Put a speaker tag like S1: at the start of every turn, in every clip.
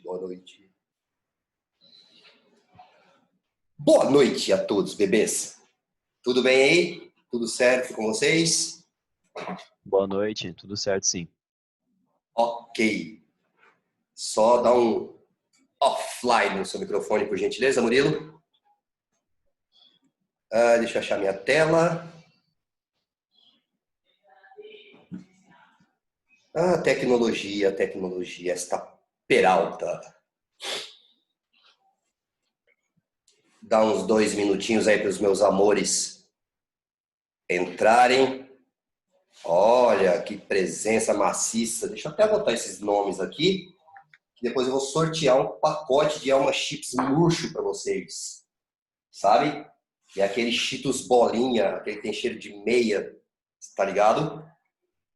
S1: boa noite. Boa noite a todos, bebês. Tudo bem aí? Tudo certo com vocês?
S2: Boa noite, tudo certo sim.
S1: Ok. Só dá um offline no seu microfone, por gentileza, Murilo. Deixa eu achar minha tela. Tecnologia, esta peralta. Dá uns 2 minutinhos aí para os meus amores entrarem. Olha, que presença maciça. Deixa eu até botar esses nomes aqui, que depois eu vou sortear um pacote de Alma Chips murcho para vocês. Sabe? E aquele Cheetos bolinha, aquele que tem cheiro de meia, tá ligado?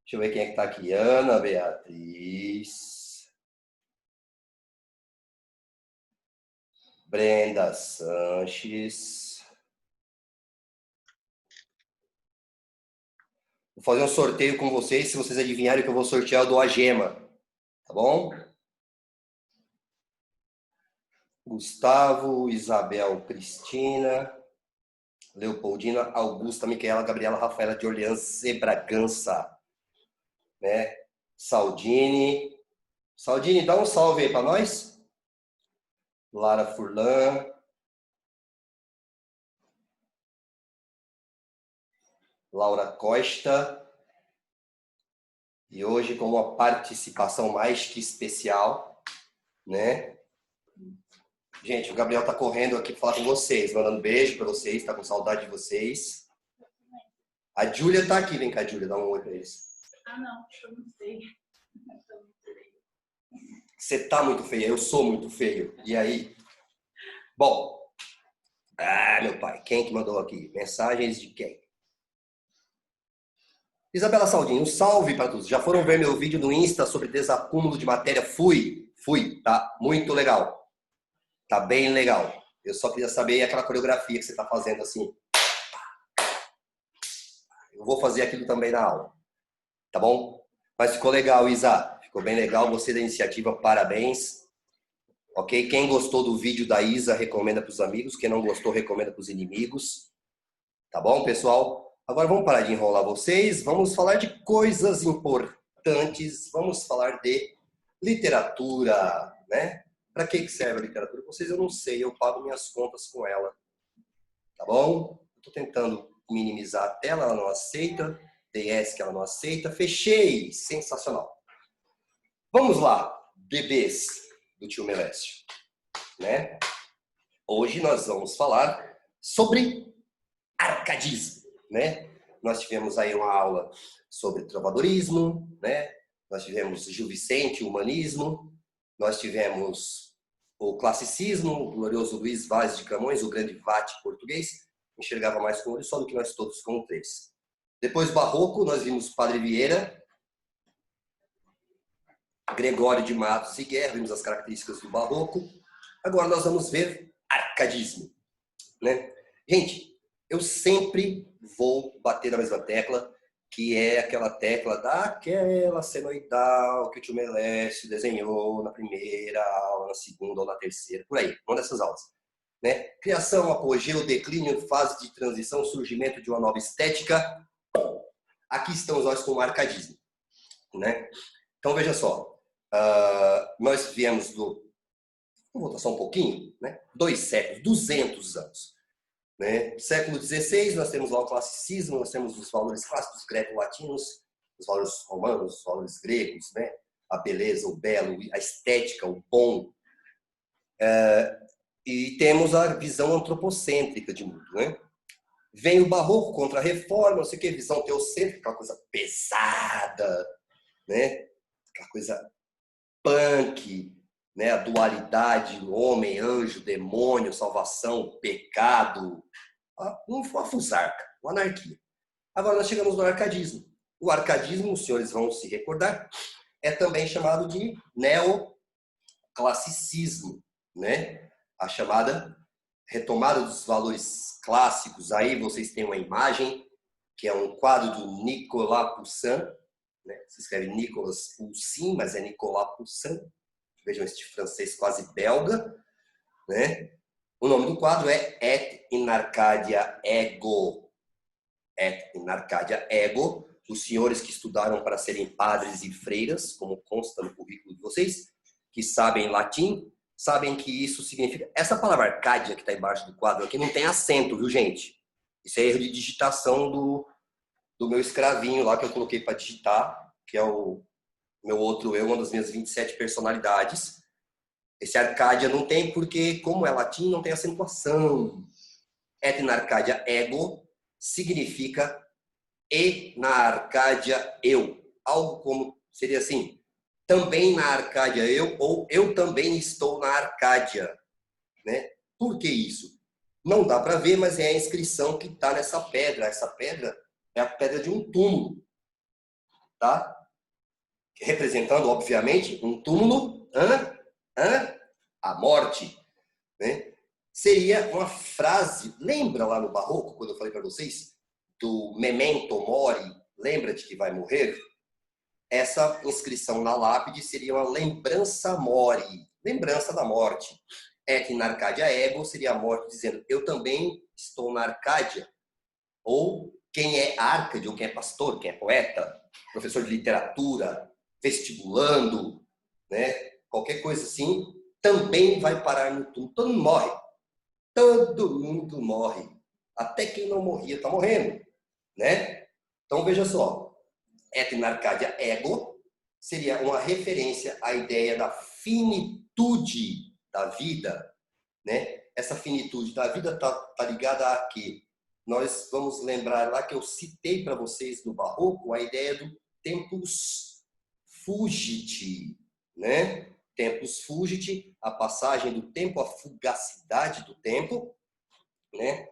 S1: Deixa eu ver quem é que tá aqui. Ana Beatriz. Brenda Sanches. Vou fazer um sorteio com vocês. Se vocês adivinharem o que eu vou sortear, eu dou a gema. Tá bom? Gustavo, Isabel, Cristina, Leopoldina, Augusta, Micaela, Gabriela, Rafaela de Orleans, Bragança, né? Saldini, dá um salve aí para nós. Lara Furlan, Laura Costa, e hoje com uma participação mais que especial, né? Gente, o Gabriel tá correndo aqui para falar com vocês, mandando beijo para vocês, tá com saudade de vocês. A Júlia tá aqui, vem cá, Júlia, dá um oi para eles.
S3: Não, eu não sei.
S1: Você tá muito feia, eu sou muito feio. E aí? Bom, meu pai, quem que mandou aqui? Mensagens de quem? Isabela Saldinho, um salve para todos. Já foram ver meu vídeo no Insta sobre desacúmulo de matéria? Fui, tá muito legal. Tá bem legal. Eu só queria saber aquela coreografia que você tá fazendo assim. Eu vou fazer aquilo também na aula. Tá bom? Mas ficou legal, Isa. Ficou bem legal. Gostei da iniciativa, parabéns. Ok? Quem gostou do vídeo da Isa, recomenda para os amigos. Quem não gostou, recomenda para os inimigos. Tá bom, pessoal? Agora vamos parar de enrolar vocês. Vamos falar de coisas importantes. Vamos falar de literatura, né? Para que serve a literatura? Vocês eu não sei, eu pago minhas contas com ela. Tá bom? Estou tentando minimizar a tela, ela não aceita. DS que ela não aceita. Fechei! Sensacional. Vamos lá, bebês do tio Melésio, né? Hoje nós vamos falar sobre arcadismo, né? Nós tivemos aí uma aula sobre trovadorismo, né? Nós tivemos Gil Vicente, humanismo, nós tivemos o classicismo, o glorioso Luiz Vaz de Camões, o grande vate português, enxergava mais com olho só do que nós todos com três. Depois barroco, nós vimos Padre Vieira, Gregório de Matos e Guerra, vimos as características do barroco. Agora nós vamos ver arcadismo, né? Gente, eu sempre vou bater na mesma tecla, que é aquela tecla daquela senoidal que o tio Melésio desenhou na primeira aula, na segunda ou na terceira, por aí, uma dessas aulas. Né? Criação, apogeu, declínio, fase de transição, surgimento de uma nova estética. Aqui estamos nós com o arcadismo. Né? Então, veja só, nós viemos do... Vamos voltar só um pouquinho, né? 2 séculos, 200 anos. Né? Século XVI, nós temos lá o classicismo, nós temos os valores clássicos greco-latinos, os valores romanos, os valores gregos, né? A beleza, o belo, a estética, o bom. E temos a visão antropocêntrica de mundo. Né? Vem o barroco contra a reforma, não sei o que, visão teocêntrica, aquela coisa pesada, né? Aquela coisa punk, né? A dualidade, homem, anjo, demônio, salvação, pecado, uma fusarca, uma anarquia. Agora nós chegamos no arcadismo. O arcadismo, os senhores vão se recordar, é também chamado de neoclassicismo, né? A chamada retomada dos valores clássicos. Aí vocês têm uma imagem, que é um quadro do Nicolas Poussin, né? Se escreve Nicolas Poussin, mas é Nicolas Poussin, Vejam este francês quase belga, né? O nome do quadro é Et in Arcadia Ego. Et in Arcadia Ego. Os senhores que estudaram para serem padres e freiras, como consta no currículo de vocês, que sabem latim, sabem que isso significa... Essa palavra Arcádia, que está embaixo do quadro aqui, não tem acento, viu, gente? Isso é erro de digitação do meu escravinho lá, que eu coloquei para digitar, que é o meu outro eu, uma das minhas 27 personalidades. Esse Arcádia não tem, porque, como é latim, não tem acentuação. Et in Arcadia Ego significa e na Arcádia eu. Algo como, seria assim, também na Arcádia eu, ou eu também estou na Arcádia. Né? Por que isso? Não dá para ver, mas é a inscrição que está nessa pedra. Essa pedra é a pedra de um túmulo. Tá? Representando, obviamente, um túmulo, a morte. Né? Seria uma frase, lembra lá no Barroco, quando eu falei para vocês, do memento mori, lembra-te que vai morrer? Essa inscrição na lápide seria uma lembrança mori, lembrança da morte. Et in Arcadia Ego seria a morte dizendo, eu também estou na Arcádia. Ou quem é Árcade, ou quem é pastor, quem é poeta, professor de literatura, vestibulando, né? Qualquer coisa assim, também vai parar no túmulo. Todo mundo morre. Todo mundo morre. Até quem não morria está morrendo. Né? Então, veja só. Et in Arcadia Ego seria uma referência à ideia da finitude da vida. Né? Essa finitude da vida está ligada a quê? Nós vamos lembrar lá que eu citei para vocês no Barroco a ideia do tempus fugit, né? Tempus fugit, a passagem do tempo, a fugacidade do tempo, né?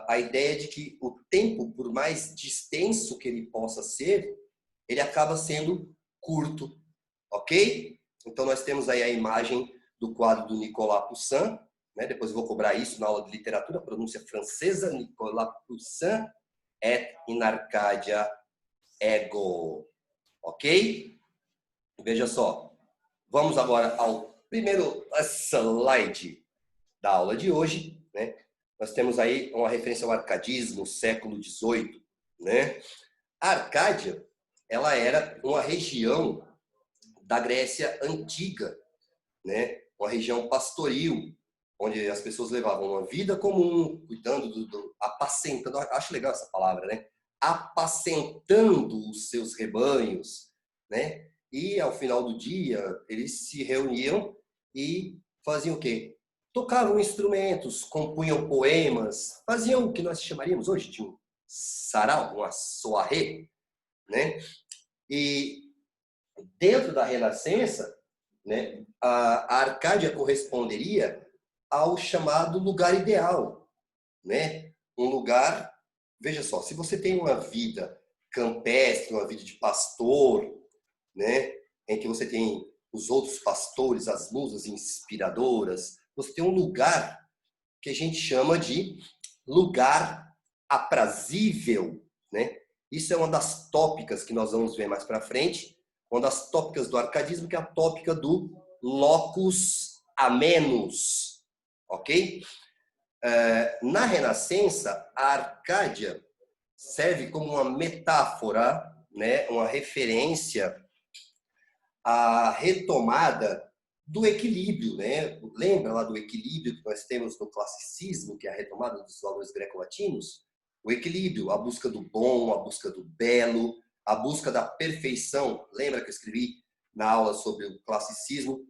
S1: A ideia de que o tempo, por mais distenso que ele possa ser, ele acaba sendo curto, ok? Então nós temos aí a imagem do quadro do Nicolas Poussin, né? Depois eu vou cobrar isso na aula de literatura, pronúncia francesa, Nicolas Poussin, Et in Arcadia Ego, ok? Veja só, vamos agora ao primeiro slide da aula de hoje, né? Nós temos aí uma referência ao arcadismo, século XVIII, né? A Arcádia, ela era uma região da Grécia Antiga, né? Uma região pastoril, onde as pessoas levavam uma vida comum, cuidando apacentando, acho legal essa palavra, né? Apacentando os seus rebanhos, né? E ao final do dia, eles se reuniam e faziam o quê? Tocavam instrumentos, compunham poemas, faziam o que nós chamaríamos hoje de um sarau, uma soirée, né? E dentro da Renascença, né, a Arcádia corresponderia ao chamado lugar ideal, né? Um lugar, veja só, se você tem uma vida campestre, uma vida de pastor, né, em que você tem os outros pastores, as musas inspiradoras, você tem um lugar que a gente chama de lugar aprazível, né? Isso é uma das tópicas que nós vamos ver mais para frente, uma das tópicas do arcadismo, que é a tópica do locus amenus, ok? Na Renascença, a Arcádia serve como uma metáfora, né, uma referência à retomada do equilíbrio, né? Lembra lá do equilíbrio que nós temos no classicismo, que é a retomada dos valores greco-latinos? O equilíbrio, a busca do bom, a busca do belo, a busca da perfeição. Lembra que eu escrevi na aula sobre o classicismo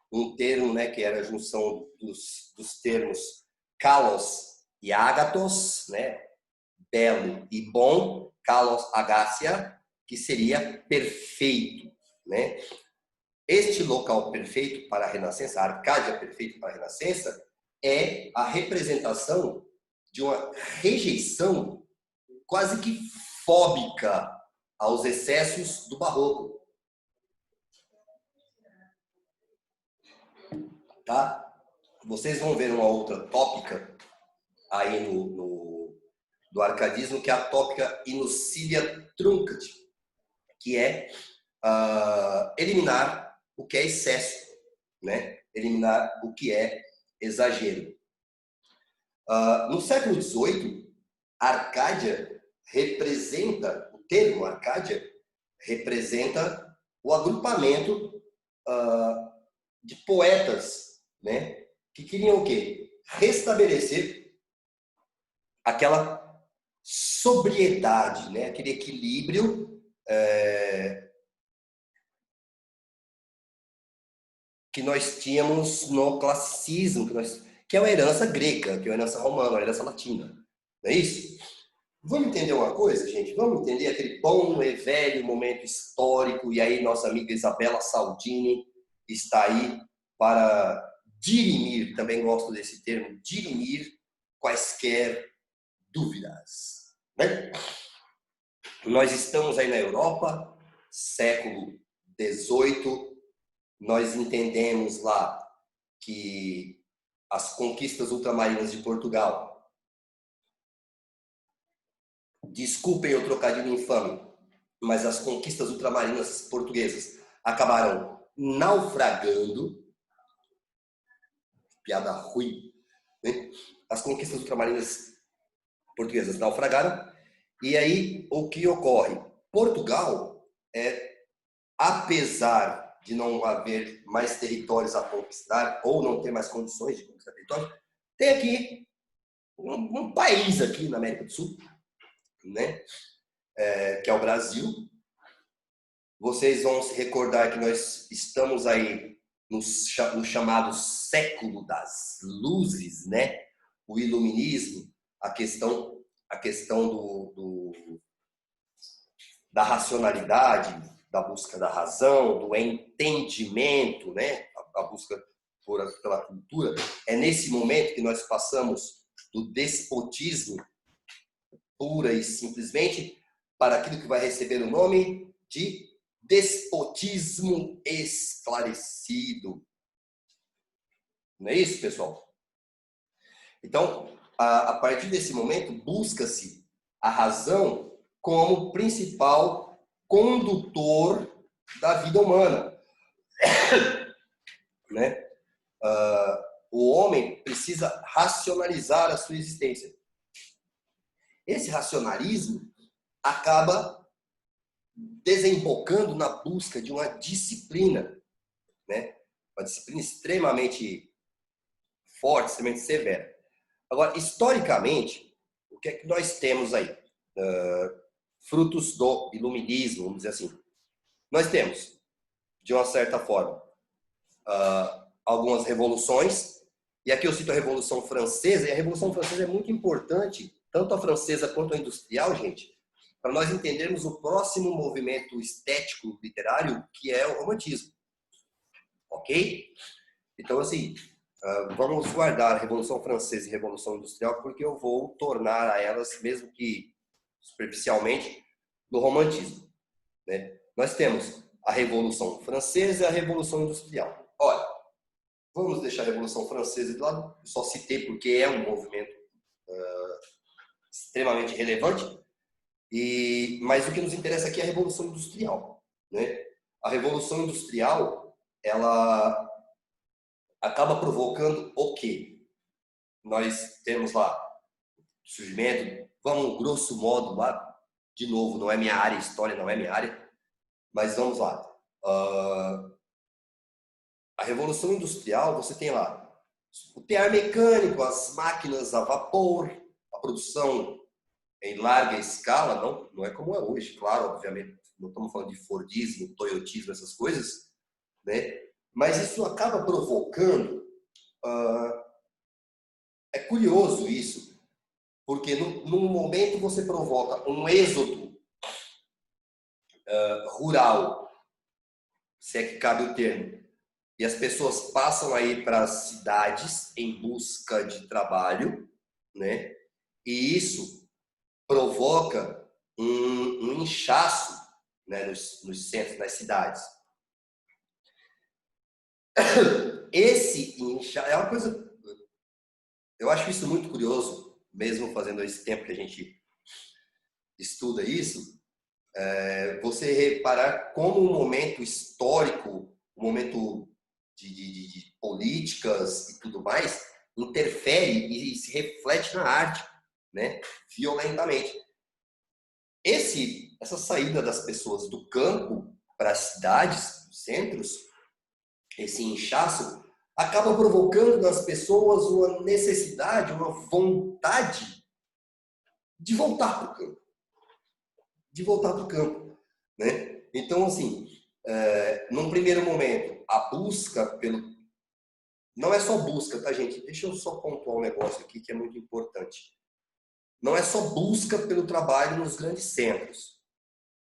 S1: um termo, né, que era a junção dos termos kalos e agathos, né? Belo e bom, kalos agathia, que seria perfeito, né? Este local perfeito para a Renascença, a Arcádia perfeita para a Renascença, é a representação de uma rejeição quase que fóbica aos excessos do Barroco. Tá? Vocês vão ver uma outra tópica aí do arcadismo, que é a tópica Inucilia Truncat, que é eliminar o que é excesso, né? Eliminar o que é exagero. No século XVIII, Arcádia representa, o termo Arcádia representa o agrupamento de poetas, né? Que queriam o quê? Restabelecer aquela sobriedade, né? Aquele equilíbrio que nós tínhamos no classicismo, que é uma herança grega, que é uma herança romana, uma herança latina. Não é isso? Vamos entender uma coisa, gente? Vamos entender aquele bom e velho momento histórico, e aí nossa amiga Isabela Saldini está aí para dirimir, também gosto desse termo, dirimir quaisquer dúvidas. Né? Nós estamos aí na Europa, século XVIII, nós entendemos lá que as conquistas ultramarinas de Portugal, desculpem o trocadilho infame, mas as conquistas ultramarinas portuguesas acabaram naufragando. Piada ruim, né? As conquistas ultramarinas portuguesas naufragaram. E aí, o que ocorre? Portugal, apesar de não haver mais territórios a conquistar, ou não ter mais condições de conquistar territórios, tem aqui um país aqui na América do Sul, né? Que é o Brasil. Vocês vão se recordar que nós estamos aí no chamado século das luzes, né? O iluminismo, a questão da racionalidade, da busca da razão, do entendimento, né? A busca pela cultura. É nesse momento que nós passamos do despotismo pura e simplesmente para aquilo que vai receber o nome de despotismo esclarecido. Não é isso, pessoal? Então, a partir desse momento, busca-se a razão como principal condutor da vida humana. Né? O homem precisa racionalizar a sua existência. Esse racionalismo acaba desembocando na busca de uma disciplina, né? Uma disciplina extremamente forte, extremamente severa. Agora, historicamente, o que é que nós temos aí? Frutos do iluminismo, vamos dizer assim. Nós temos, de uma certa forma, algumas revoluções, e aqui eu cito a Revolução Francesa, e a Revolução Francesa é muito importante, tanto a francesa quanto a industrial, gente, para nós entendermos o próximo movimento estético literário, que é o romantismo. Ok? Então, assim, vamos guardar a Revolução Francesa e a Revolução Industrial, porque eu vou tornar a elas, mesmo que superficialmente, do romantismo. Né? Nós temos a Revolução Francesa e a Revolução Industrial. Olha, vamos deixar a Revolução Francesa de lado, eu só citei porque é um movimento extremamente relevante, mas o que nos interessa aqui é a Revolução Industrial. Né? A Revolução Industrial, ela acaba provocando o quê? Nós temos lá surgimento, vamos grosso modo lá, de novo, não é minha área, história não é minha área, mas vamos lá. A Revolução Industrial, você tem lá o tear mecânico, as máquinas a vapor, a produção em larga escala, não é como é hoje, claro, obviamente, não estamos falando de Fordismo, Toyotismo, essas coisas, né? Mas isso acaba provocando, é curioso isso, porque num momento você provoca um êxodo rural, se é que cabe o termo, e as pessoas passam aí para as cidades em busca de trabalho, né? E isso provoca um inchaço, né, nos centros, nas cidades. Esse inchaço é uma coisa... Eu acho isso muito curioso, mesmo fazendo esse tempo que a gente estuda isso, você reparar como um momento histórico, um momento de políticas e tudo mais, interfere e se reflete na arte, né? Violentamente. Essa saída das pessoas do campo para as cidades, centros, esse inchaço, acaba provocando nas pessoas uma necessidade, uma vontade de voltar para o campo. De voltar para o campo, né? Então, assim, num primeiro momento, a busca pelo... Não é só busca, tá, gente? Deixa eu só pontuar um negócio aqui que é muito importante. Não é só busca pelo trabalho nos grandes centros,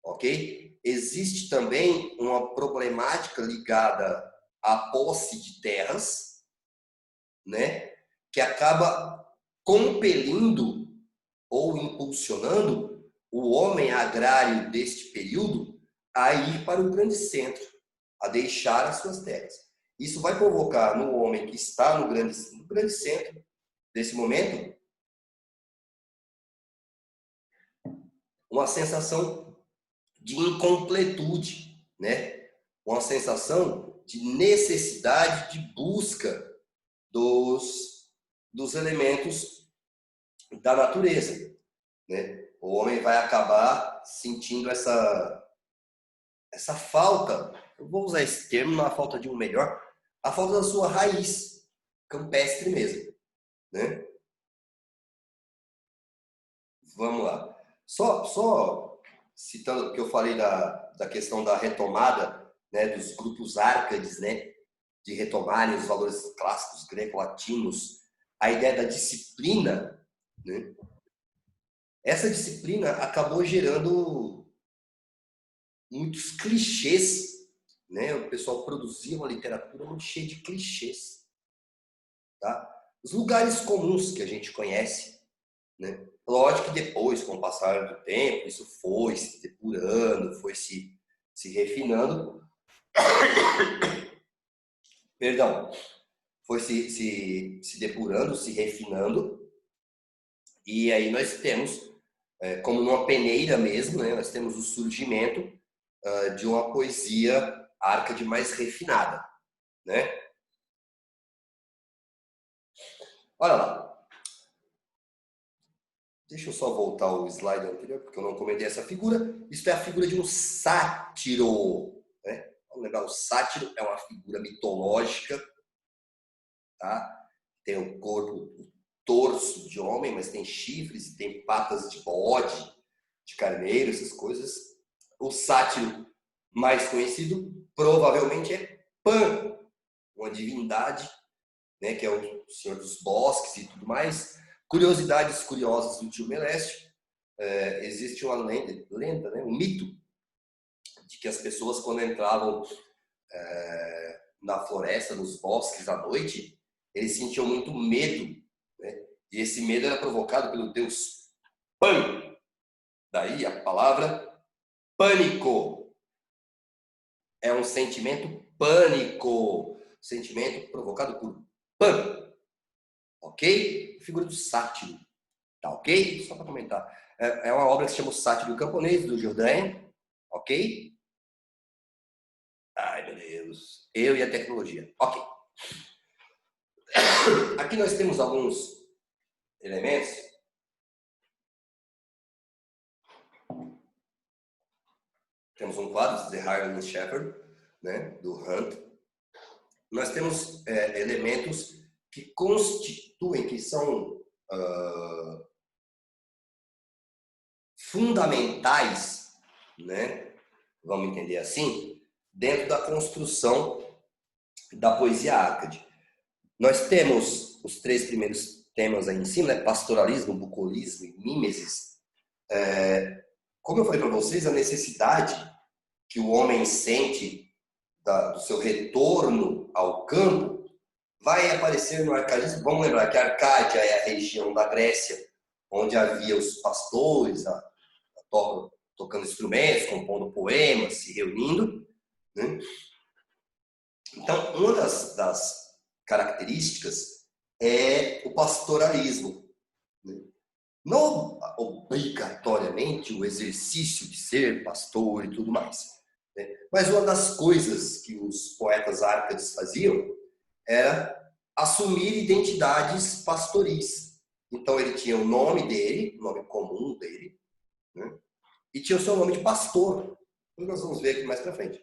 S1: ok? Existe também uma problemática ligada à posse de terras, né? Que acaba compelindo ou impulsionando o homem agrário deste período a ir para o grande centro, a deixar as suas terras. Isso vai provocar no homem que está no grande centro desse momento uma sensação de incompletude, né? Uma sensação de necessidade de busca dos elementos da natureza, né? O homem vai acabar sentindo essa falta, eu vou usar esse termo, não a falta de um melhor, a falta da sua raiz campestre mesmo, né? Vamos lá. Só citando o que eu falei da questão da retomada, né, dos grupos árcades, né, de retomarem os valores clássicos greco-latinos, a ideia da disciplina, né? Essa disciplina acabou gerando muitos clichês, né? O pessoal produzia uma literatura muito cheia de clichês, tá? Os lugares comuns que a gente conhece, né? Lógico que depois, com o passar do tempo, isso foi se depurando, foi se refinando. Perdão, foi se depurando, se refinando. E aí nós temos, como numa peneira mesmo, né? Nós temos o surgimento de uma poesia árcade mais refinada, né? Olha lá. Deixa eu só voltar o slide anterior, porque eu não comentei essa figura. Isso é a figura de um sátiro, né? Vamos lembrar, o sátiro é uma figura mitológica, tá? Tem o corpo, o torso de homem, mas tem chifres, tem patas de bode, de carneiro, essas coisas. O sátiro mais conhecido provavelmente é Pan, uma divindade, né, que é o senhor dos bosques e tudo mais. Curiosidades curiosas do tio Melésio. Existe uma lenda, né, um mito de que as pessoas, quando entravam na floresta, nos bosques à noite, eles sentiam muito medo, né? E esse medo era provocado pelo deus Pan. Daí a palavra pânico. É um sentimento pânico, sentimento provocado por Pan, ok? Figura do sátiro, tá ok? Só para comentar. É uma obra que se chama O Sátiro Camponês, do Jordan, ok? Ai, meu Deus. Eu e a tecnologia. Ok. Aqui nós temos alguns elementos. Temos um quadro, The Harlan Shepherd, né, do Hunt. Nós temos elementos que constituem, que são fundamentais, né, vamos entender assim, dentro da construção da poesia árcade. Nós temos os 3 primeiros temas aí em cima, né, pastoralismo, bucolismo e mimesis. Como eu falei para vocês, a necessidade que o homem sente do seu retorno ao campo vai aparecer no arcadismo. Vamos lembrar que a Arcádia é a região da Grécia onde havia os pastores tocando instrumentos, compondo poemas, se reunindo, né? Então, uma das características é o pastoralismo, né? Não obrigatoriamente o exercício de ser pastor e tudo mais, né? Mas uma das coisas que os poetas árcades faziam era assumir identidades pastoris. Então ele tinha o nome dele, o nome comum dele, né? E tinha o seu nome de pastor. Nós vamos ver aqui mais para frente.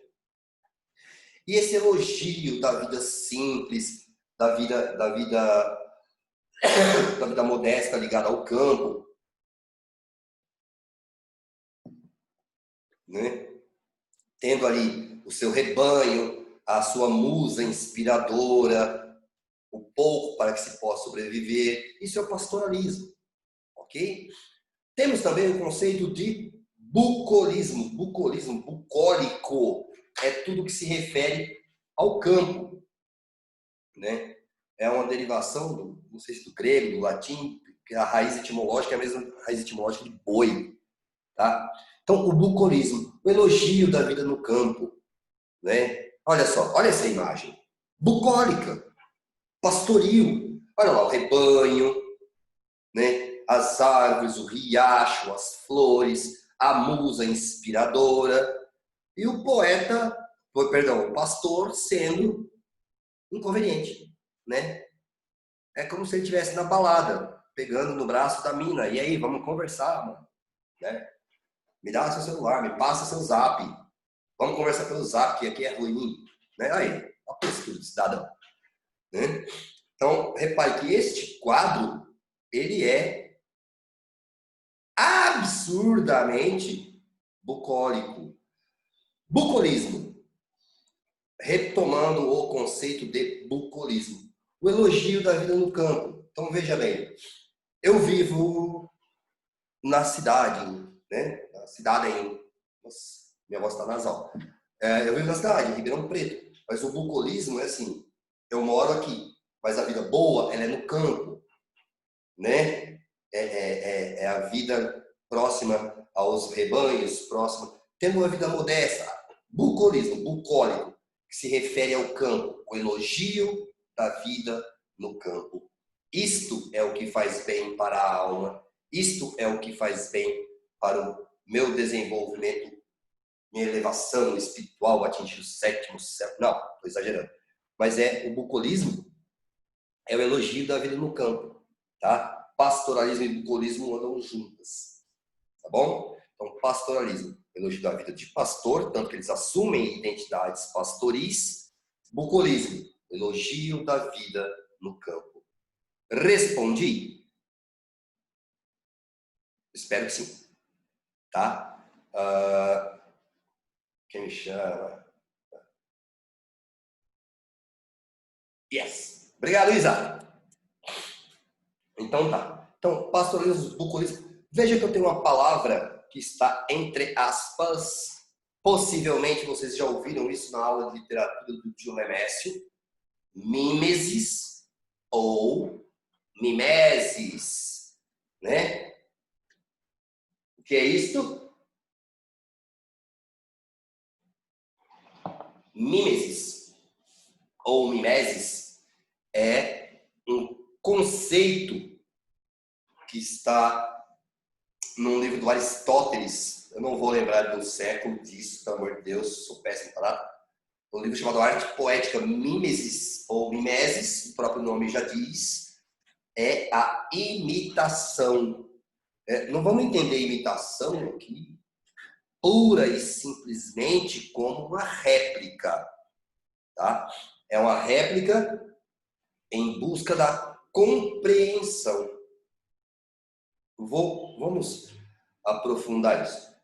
S1: E esse elogio da vida simples, da vida modesta ligada ao campo, né? Tendo ali o seu rebanho, a sua musa inspiradora, o pouco para que se possa sobreviver. Isso é o pastoralismo, ok? Temos também o conceito de bucolismo. Bucólico, é tudo que se refere ao campo, né? É uma derivação do, não sei se do grego, do latim, que a raiz etimológica é a mesma raiz etimológica de boi, tá? Então, o bucolismo, o elogio da vida no campo, né? Olha só, olha essa imagem. Bucólica, pastoril. Olha lá o rebanho, né? As árvores, o riacho, as flores, a musa inspiradora e o poeta, perdão, o pastor sendo inconveniente, né? É como se ele estivesse na balada, pegando no braço da mina. E aí, vamos conversar, mano, né? Me dá seu celular, me passa seu zap. Vamos conversar pelo zap, que aqui é ruim, né? Aí, a postura do cidadão, né? Então, repare que este quadro, ele é absurdamente bucólico. Bucolismo. Retomando o conceito de bucolismo. O elogio da vida no campo. Então, veja bem. Eu vivo na cidade, né? Na cidade aí. Nossa, minha voz está nasal. Eu vivo na cidade, em Ribeirão Preto. Mas o bucolismo é assim. Eu moro aqui, mas a vida boa, ela é no campo, né? É a vida próxima aos rebanhos, próxima, tendo uma vida modesta. Bucolismo, bucólico, que se refere ao campo, o elogio da vida no campo. Isto é o que faz bem para a alma, isto é o que faz bem para o meu desenvolvimento, minha elevação espiritual, atingir o sétimo céu. Não, estou exagerando. Mas o bucolismo é o elogio da vida no campo, tá? Pastoralismo e bucolismo andam juntas, tá bom? Então, pastoralismo, elogio da vida de pastor, tanto que eles assumem identidades pastoris. Bucolismo, elogio da vida no campo. Respondi? Espero que sim, tá? Quem me chama? Yes! Obrigado, Isa! Então tá. Então, pastoralismo, bucolismo. Veja que eu tenho uma palavra que está entre aspas. Possivelmente vocês já ouviram isso na aula de literatura do tio Nemécio. Mimesis ou mimesis, né? O que é isto? Mimesis ou mimesis é um conceito que está num livro do Aristóteles. Eu não vou lembrar do século disso, pelo amor de Deus, sou péssimo para um livro chamado Arte Poética. Mimesis ou mimesis, o próprio nome já diz, é a imitação. Não vamos entender imitação aqui pura e simplesmente como uma réplica, tá? É uma réplica em busca da compreensão. Vamos aprofundar isso.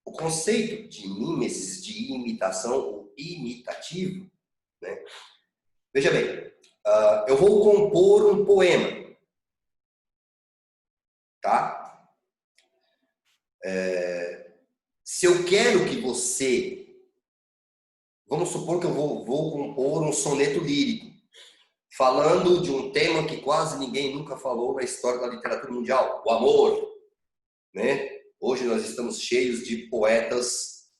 S1: O conceito de mimesis, de imitação, ou imitativo, né? Veja bem, eu vou compor um poema, tá? Se eu quero que você... Vamos supor que eu vou compor um soneto lírico, falando de um tema que quase ninguém nunca falou na história da literatura mundial, o amor, né? Hoje nós estamos cheios de poetas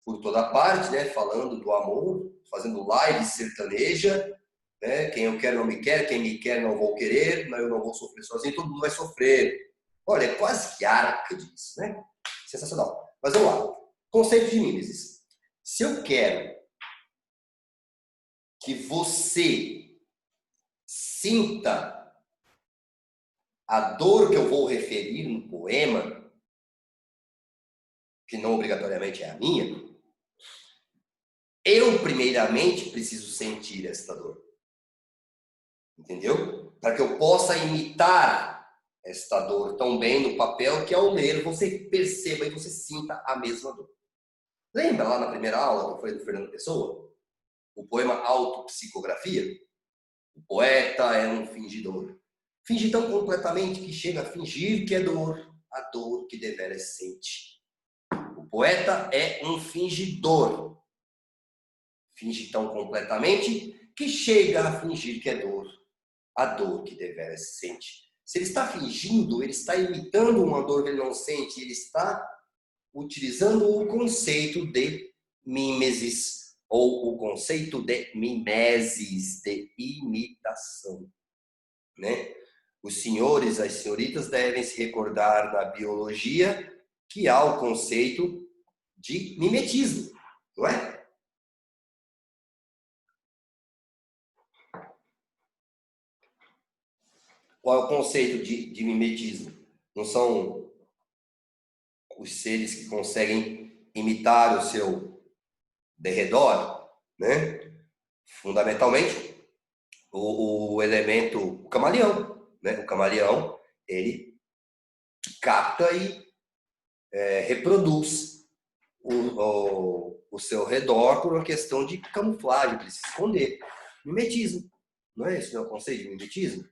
S1: por toda parte, né? Falando do amor, fazendo live sertaneja, né? Quem eu quero não me quer, quem me quer não vou querer, eu não vou sofrer sozinho, todo mundo vai sofrer. Olha, é quase que arca disso, né? Sensacional. Mas vamos lá. Conceito de mimesis. Se eu quero que você sinta a dor que eu vou referir no poema, que não obrigatoriamente é a minha, eu primeiramente preciso sentir esta dor. Entendeu? Para que eu possa imitar esta dor tão bem no papel que ao ler você perceba e você sinta a mesma dor. Lembra lá na primeira aula que foi do Fernando Pessoa? O poema Autopsicografia? O poeta é um fingidor. Finge tão completamente que chega a fingir que é dor, a dor que deveras sente. O poeta é um fingidor. Finge tão completamente que chega a fingir que é dor, a dor que deveras sente. Se ele está fingindo, ele está imitando uma dor que ele não sente, ele está utilizando o conceito de mimesis, ou o conceito de mimesis, de imitação, né? Os senhores, as senhoritas devem se recordar na biologia que há o conceito de mimetismo, não é? Qual é o conceito de mimetismo? Não são os seres que conseguem imitar o seu derredor, né? Fundamentalmente, o elemento, o camaleão, né? O camaleão, ele capta e reproduz o seu redor por uma questão de camuflagem, para se esconder. Mimetismo, não é esse o conceito de mimetismo?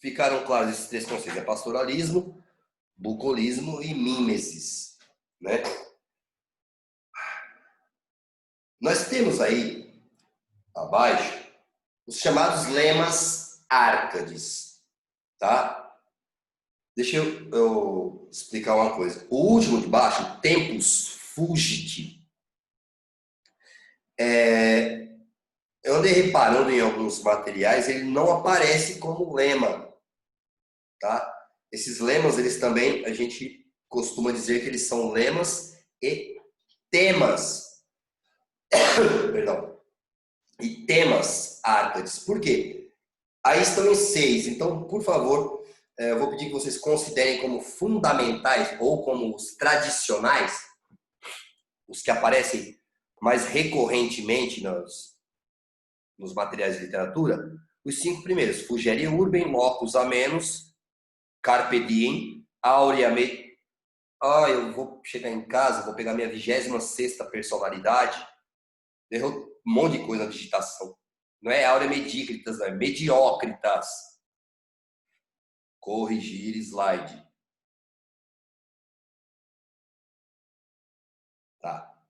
S1: Ficaram claros esses três conceitos: é pastoralismo, bucolismo e mimesis, né? Nós temos aí abaixo os chamados lemas Árcades, tá? Deixa eu explicar uma coisa. O último de baixo, Tempus Fugit, eu andei reparando em alguns materiais, ele não aparece como lema, tá? Esses lemas, eles também, a gente costuma dizer que eles são lemas e temas. Perdão. E temas Árcades. Por quê? Aí estão em 6. Então, por favor, eu vou pedir que vocês considerem como fundamentais ou como os tradicionais, os que aparecem mais recorrentemente nos materiais de literatura, os 5 primeiros: Fugere Urbem, Locus Amenus, Carpe Diem, Aurea Me... eu vou chegar em casa, vou pegar minha 26ª personalidade. Errou um monte de coisa na digitação. Não é Aurea Medicritas, não é Mediocritas. Corrigir slide. Tá.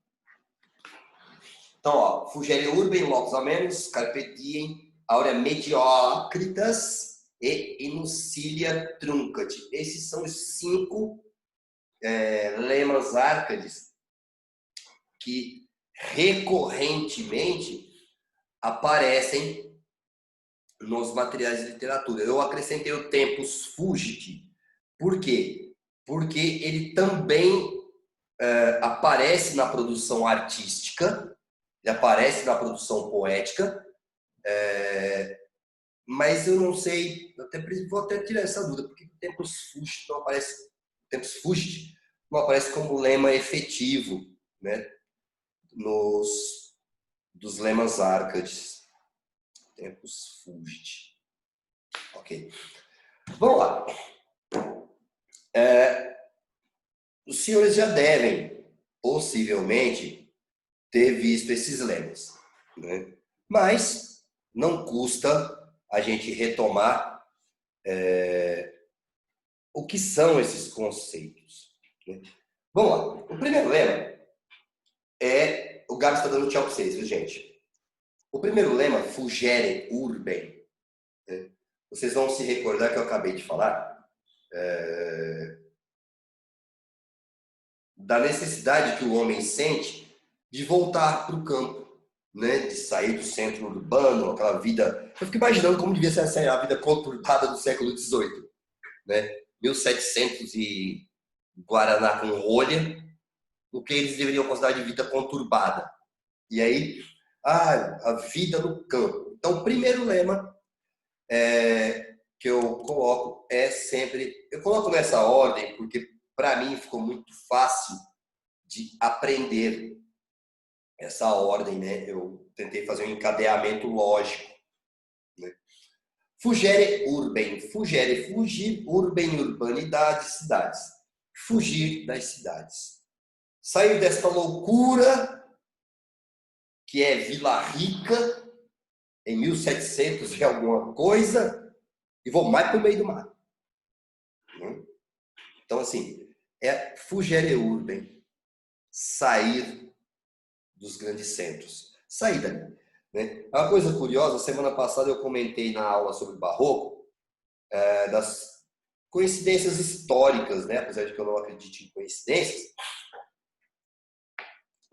S1: Então, ó, Fugere Urbem, Locus Amenus, Carpe Diem, Aurea Mediocritas e Inuncilia Truncat. Esses são os 5 lemas Árcades que recorrentemente aparecem nos materiais de literatura. Eu acrescentei o Tempus Fugit. Por quê? Porque ele também aparece na produção artística, ele aparece na produção poética, mas eu não sei, vou até tirar essa dúvida, porque o Tempus Fugit não aparece, como lema efetivo, né, dos lemas Árcades. Tempus Fugit. Ok. Vamos lá. Os senhores já devem, possivelmente, ter visto esses lemas, né? Mas não custa a gente retomar o que são esses conceitos, né? Vamos lá. O primeiro lema é... O Gabi está dando tchau para vocês, viu, gente? O primeiro lema, Fugere Urbem, né? Vocês vão se recordar que eu acabei de falar da necessidade que o homem sente de voltar para o campo, né? De sair do centro urbano, aquela vida... Eu fico imaginando como devia ser a vida conturbada do século XVIII, né? 1700 e guaraná com rolha, do que eles deveriam considerar de vida conturbada. E aí, a vida no campo. Então, o primeiro lema que eu coloco é sempre... Eu coloco nessa ordem porque, para mim, ficou muito fácil de aprender essa ordem, né? Eu tentei fazer um encadeamento lógico, né? Fugere urbem, fugere, fugir, urbem, urbanidade, cidades. Fugir das cidades. Sair desta loucura que é Vila Rica, em 1700 e alguma coisa, e vou mais para o meio do mato. Então, assim, é fugere urbem, sair dos grandes centros. Sair dali. Né? Uma coisa curiosa, semana passada eu comentei na aula sobre barroco, das coincidências históricas, né? Apesar de que eu não acredite em coincidências,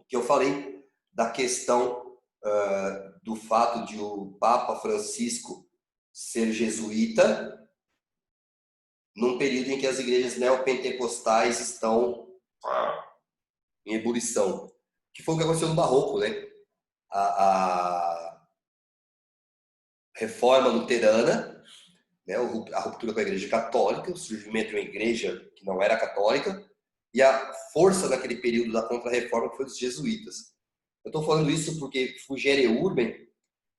S1: que eu falei da questão do fato de o Papa Francisco ser jesuíta num período em que as igrejas neopentecostais estão em ebulição, que foi o que aconteceu no Barroco, né? A reforma luterana, né? A ruptura com a igreja católica, o surgimento de uma igreja que não era católica, e a força naquele período da contra-reforma que foi dos jesuítas. Eu estou falando isso porque Fugere Urbem,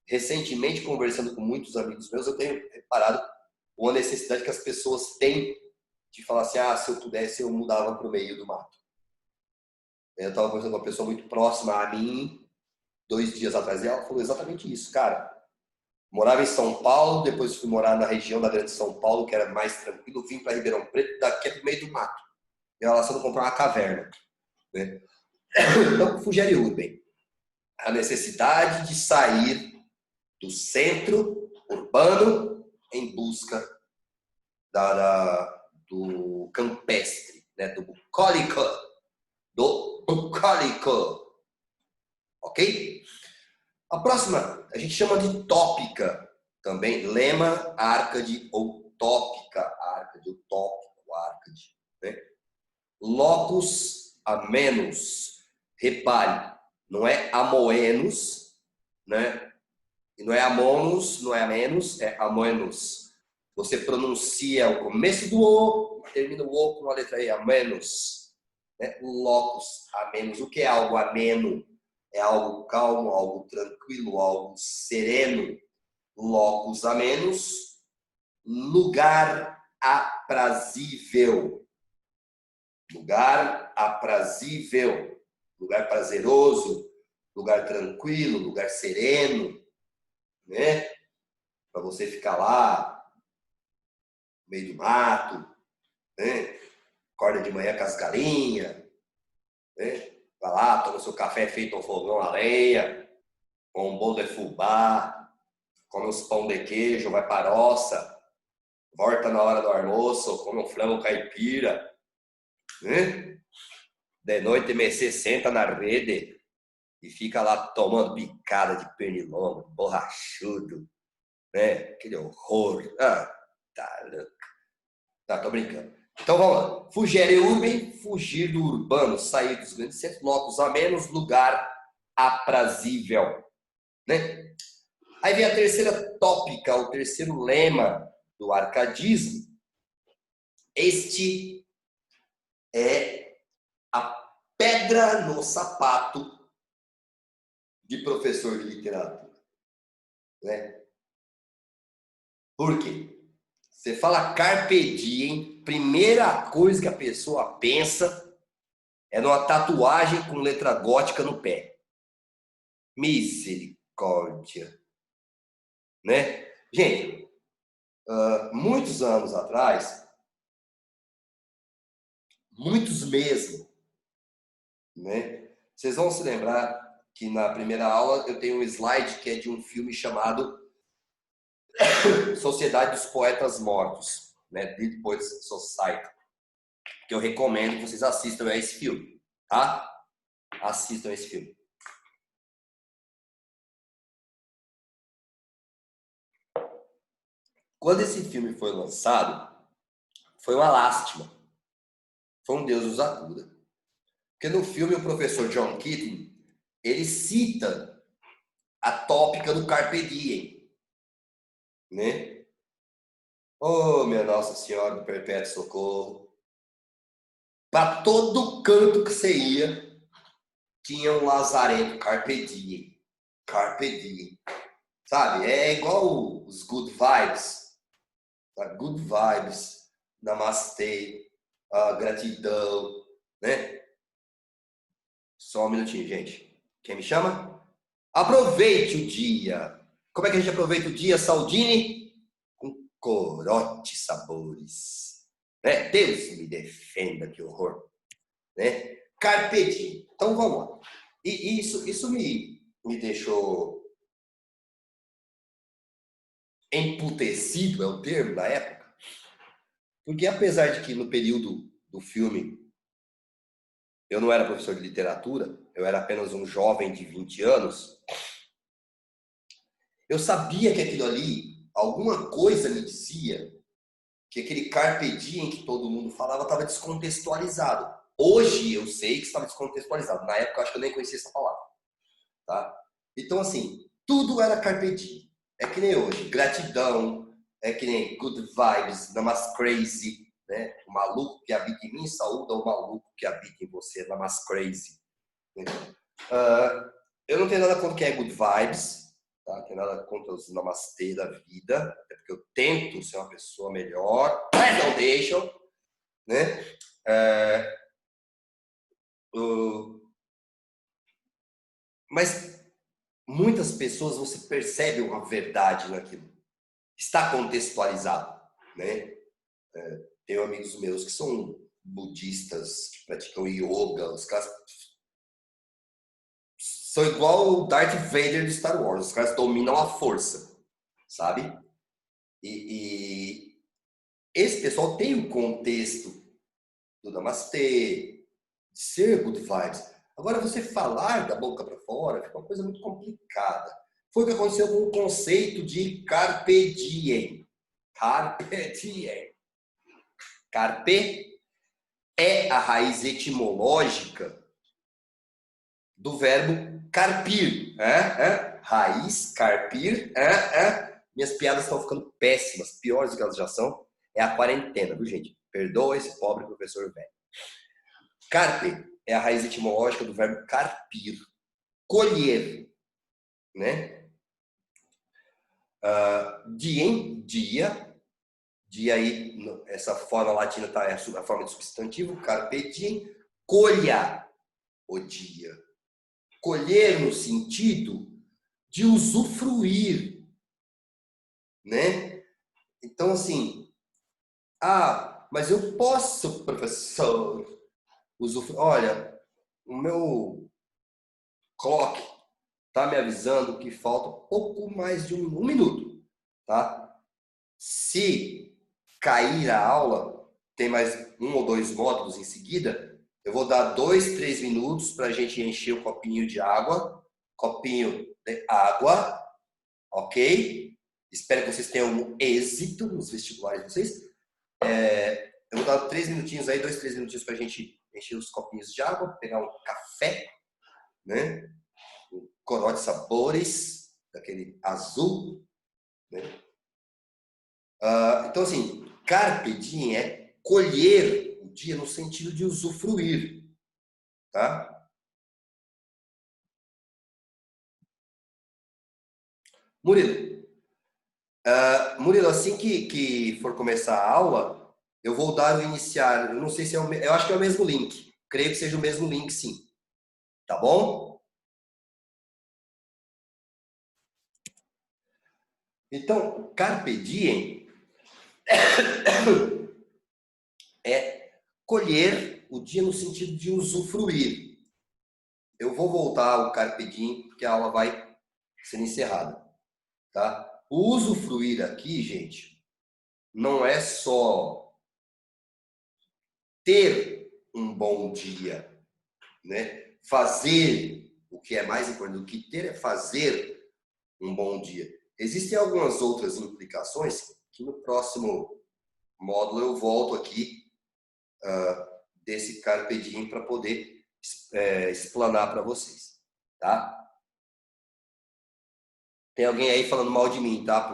S1: recentemente conversando com muitos amigos meus, eu tenho reparado uma necessidade que as pessoas têm de falar assim, se eu pudesse eu mudava para o meio do mato. Eu estava conversando com uma pessoa muito próxima a mim, 2 dias atrás, e ela falou exatamente isso, cara. Morava em São Paulo, depois fui morar na região da Grande São Paulo, que era mais tranquilo, vim para Ribeirão Preto, daqui é para o meio do mato. E ela só comprar uma caverna. Né? Então, Fugere Urbem. A necessidade de sair do centro urbano em busca do campestre, né? do bucólico. Ok? A próxima a gente chama de tópica também. Lema, árcade ou tópica. Árcade ou tópico, árcade. Né? Locus amenus. Repare, não é amoenos, né? E não é amonos, não é amenos, é amoenos. Você pronuncia o começo do O, termina o O com a letra E, amenos. Né? Locus amenus. O que é algo ameno? É algo calmo, algo tranquilo, algo sereno. Locus amenus. Lugar aprazível. Lugar aprazível. Lugar prazeroso. Lugar tranquilo, lugar sereno. Né? Para você ficar lá, no meio do mato, né? Acorda de manhã com as galinhas, né? Vai lá, toma seu café feito ao fogão a lenha, com um bolo de fubá, come uns pão de queijo, vai para a roça, volta na hora do almoço, come um frango caipira, né? De noite, você senta na rede e fica lá tomando picada de pernilongo, borrachudo, né? Aquele horror. Tá louco. Tá, tô brincando. Então vamos lá. Fugere urbem, fugir do urbano, sair dos grandes centros, locus amenos, lugar aprazível. Né? Aí vem a terceira tópica, o terceiro lema do arcadismo. Este é a pedra no sapato de professor de literatura. Né? Por quê? Você fala carpe diem, primeira coisa que a pessoa pensa é numa tatuagem com letra gótica no pé. Misericórdia. Né? Gente, muitos anos atrás, muitos mesmo, né? Vocês vão se lembrar que na primeira aula eu tenho um slide que é de um filme chamado Sociedade dos Poetas Mortos, né? Dead Poets Society, que eu recomendo que vocês assistam a esse filme, tá? Assistam esse filme. Quando esse filme foi lançado, foi uma lástima. foi um Deus nos acuda. Porque no filme o professor John Keating, ele cita a tópica do Carpe Diem, né? Oh, minha Nossa Senhora do Perpétuo Socorro. Para todo canto que você ia, tinha um lazarento Carpe Diem. Carpe Diem. Sabe? É igual os good vibes. Tá? Good vibes. Namastê. Gratidão. Né? Só um minutinho, gente. Quem me chama? Aproveite o dia. Como é que a gente aproveita o dia, Saldini? Com corote sabores. Né? Deus me defenda, que horror. Né? Carpe diem. Então vamos lá. E isso me deixou emputecido, é o termo da época. Porque apesar de que no período do filme eu não era professor de literatura, eu era apenas um jovem de 20 anos, eu sabia que aquilo ali, alguma coisa me dizia que aquele carpe diem que todo mundo falava estava descontextualizado. Hoje eu sei que estava descontextualizado. Na época eu acho que eu nem conhecia essa palavra. Tá? Então, assim, tudo era carpe diem. É que nem hoje. Gratidão, é que nem good vibes, namas crazy. Né? O maluco que habita em mim saúda o maluco que habita em você, namas crazy. Eu não tenho nada contra quem é good vibes. Tá? Não tenho nada contra os namastê da vida. Até porque eu tento ser uma pessoa melhor. Mas não deixam. Né? Mas muitas pessoas você percebe uma verdade naquilo. Está contextualizado, né? Tenho amigos meus que são budistas, que praticam yoga, os caras são igual o Darth Vader de Star Wars, os caras dominam a força, sabe? E esse pessoal tem o contexto do Namastê, de ser good vibes. Agora, você falar da boca para fora fica uma coisa muito complicada. Foi o que aconteceu com o conceito de carpe diem. Carpe diem. Carpe é a raiz etimológica do verbo carpir. Raiz, carpir. Minhas piadas estão ficando péssimas, piores do que elas já são. É a quarentena, viu, gente? Perdoa esse pobre professor velho. Carpe é a raiz etimológica do verbo carpir, colher, né? Diem, dia aí, essa forma latina tá, é a forma de substantivo, carpe diem, colha o dia. Colher no sentido de usufruir, né? Então, assim, mas eu posso, professor, usufruir. Olha, o meu clock tá me avisando que falta pouco mais de um minuto, tá? Se cair a aula, tem mais um ou dois módulos em seguida, eu vou dar 2, 3 minutos para a gente encher o copinho de água, ok? Espero que vocês tenham um êxito nos vestibulares de vocês. Eu vou dar 3 minutinhos aí, 2, 3 minutinhos para a gente encher os copinhos de água, pegar um café, né? Um corote sabores, daquele azul, né? Então, assim, carpe diem é colher o dia no sentido de usufruir, tá? Murilo, assim que for começar a aula, eu vou dar o iniciar. Eu não sei se eu acho que é o mesmo link. Creio que seja o mesmo link, sim. Tá bom? Então, carpe diem é colher o dia no sentido de usufruir. Eu vou voltar ao carpe diem porque a aula vai ser encerrada, tá? O usufruir aqui, gente, não é só ter um bom dia, né? Fazer o que é mais importante do que ter é fazer um bom dia. Existem algumas outras implicações que no próximo módulo eu volto aqui desse carpe diem para poder explanar para vocês, tá? Tem alguém aí falando mal de mim, tá?